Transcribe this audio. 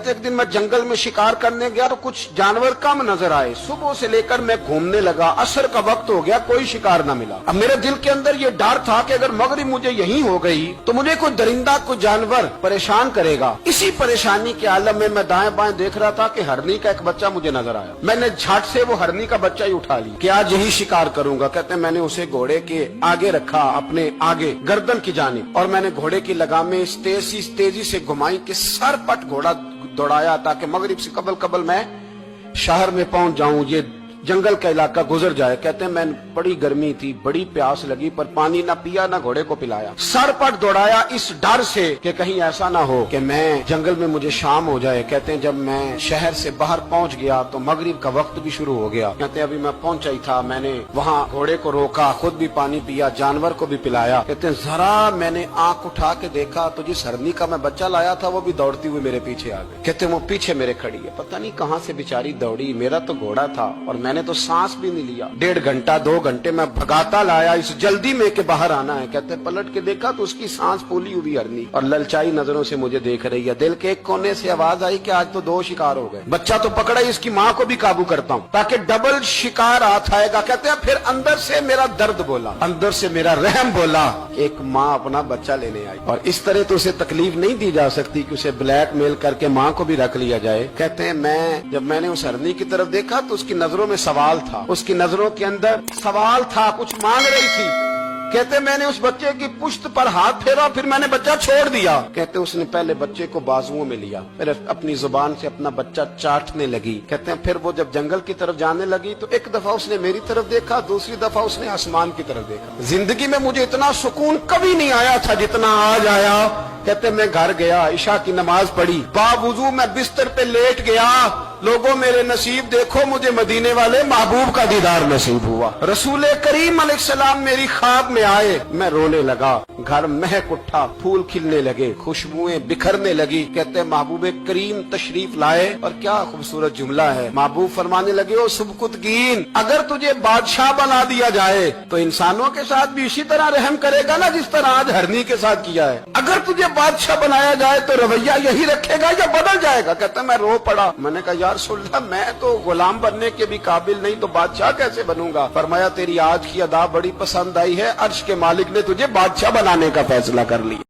कहते एक दिन मैं जंगल में शिकार करने गया तो कुछ जानवर कम नजर आए। सुबह से लेकर मैं घूमने लगा, असर का वक्त हो गया, कोई शिकार न मिला। अब मेरे दिल के अंदर ये डर था कि अगर मगरिब मुझे यहीं हो गई तो मुझे कोई दरिंदा कोई जानवर परेशान करेगा। इसी परेशानी के आलम में मैं दाएं बाएं देख रहा था कि हरनी का एक बच्चा मुझे नजर आया। मैंने झट से वो हरनी का बच्चा ही उठा ली कि आज यही शिकार करूंगा। कहते मैंने उसे घोड़े के आगे रखा, अपने आगे गर्दन की जानिब, और मैंने घोड़े की लगामें इस तेजी से घुमाई कि सर पट घोड़ा दौड़ाया ताकि मगरिब से कबल मैं शहर में पहुंच जाऊं, ये जंगल का इलाका गुजर जाए। कहते हैं मैं बड़ी गर्मी थी, बड़ी प्यास लगी, पर पानी ना पिया ना घोड़े को पिलाया। सर पट दौड़ाया इस डर से कि कहीं ऐसा ना हो कि मैं जंगल में मुझे शाम हो जाए। कहते हैं जब मैं शहर से बाहर पहुंच गया तो मगरिब का वक्त भी शुरू हो गया। कहते हैं अभी मैं पहुंचा ही था, मैंने वहाँ घोड़े को रोका, खुद भी पानी पिया, जानवर को भी पिलाया। कहते हैं जरा मैंने आंख उठा के देखा तो जिस हरनी का मैं बच्चा लाया था वो भी दौड़ती हुई मेरे पीछे आ गई। कहते हैं वो पीछे मेरे खड़ी है, पता नहीं कहाँ से बेचारी दौड़ी। मेरा तो घोड़ा था और मैंने तो सांस भी नहीं लिया। 1.5 घंटा 2 घंटे मैं भगाता लाया इस जल्दी में के बाहर आना है। कहते पलट के देखा तो उसकी सांस फूली हुई हरनी और ललचाई नजरों से मुझे देख रही है। दिल के एक कोने से आवाज आई कि आज तो 2 शिकार हो गए। बच्चा तो पकड़ा ही, इसकी माँ को भी काबू करता हूँ ताकि डबल शिकार हाथ आएगा। कहते हैं फिर अंदर से मेरा दर्द बोला, अंदर से मेरा रहम बोला। एक माँ अपना बच्चा लेने आई और इस तरह तो उसे तकलीफ नहीं दी जा सकती कि उसे ब्लैकमेल करके माँ को भी रख लिया जाए। कहते हैं जब मैंने उस हरनी की तरफ देखा तो उसकी नजरों में सवाल था, उसकी नजरों के अंदर सवाल था, कुछ मांग रही थी। कहते मैंने उस बच्चे की पुश्त पर हाथ फेरा, फिर मैंने बच्चा छोड़ दिया। कहते उसने पहले बच्चे को बाजुओं में लिया, फिर अपनी जुबान से अपना बच्चा चाटने लगी। कहते हैं फिर वो जब जंगल की तरफ जाने लगी तो एक दफा उसने मेरी तरफ देखा, दूसरी दफा उसने आसमान की तरफ देखा। जिंदगी में मुझे इतना सुकून कभी नहीं आया था जितना आज आया। कहते मैं घर गया, इशा की नमाज पढ़ी, बावुजू मैं बिस्तर पे लेट गया। लोगों मेरे नसीब देखो, मुझे मदीने वाले महबूब का दीदार नसीब हुआ। रसूल करीम अलैहिस्सलाम मेरी ख्वाब में आए, मैं रोने लगा। घर महक उठा, फूल खिलने लगे, खुशबुएं बिखरने लगी। कहते महबूब करीम तशरीफ लाए और क्या खूबसूरत जुमला है। महबूब फरमाने लगे ओ सुबकुतगीन, अगर तुझे बादशाह बना दिया जाए तो इंसानों के साथ भी इसी तरह रहम करेगा ना जिस तरह आज हरनी के साथ किया है। अगर तुझे बादशाह बनाया जाए तो रवैया यही रखेगा या बदल जाएगा। कहता मैं रो पड़ा। मैंने कहा यार सुल्ला, मैं तो गुलाम बनने के भी काबिल नहीं तो बादशाह कैसे बनूंगा। फरमाया तेरी आज की अदा बड़ी पसंद आई है, अर्श के मालिक ने तुझे बादशाह बनाने का फैसला कर लिया।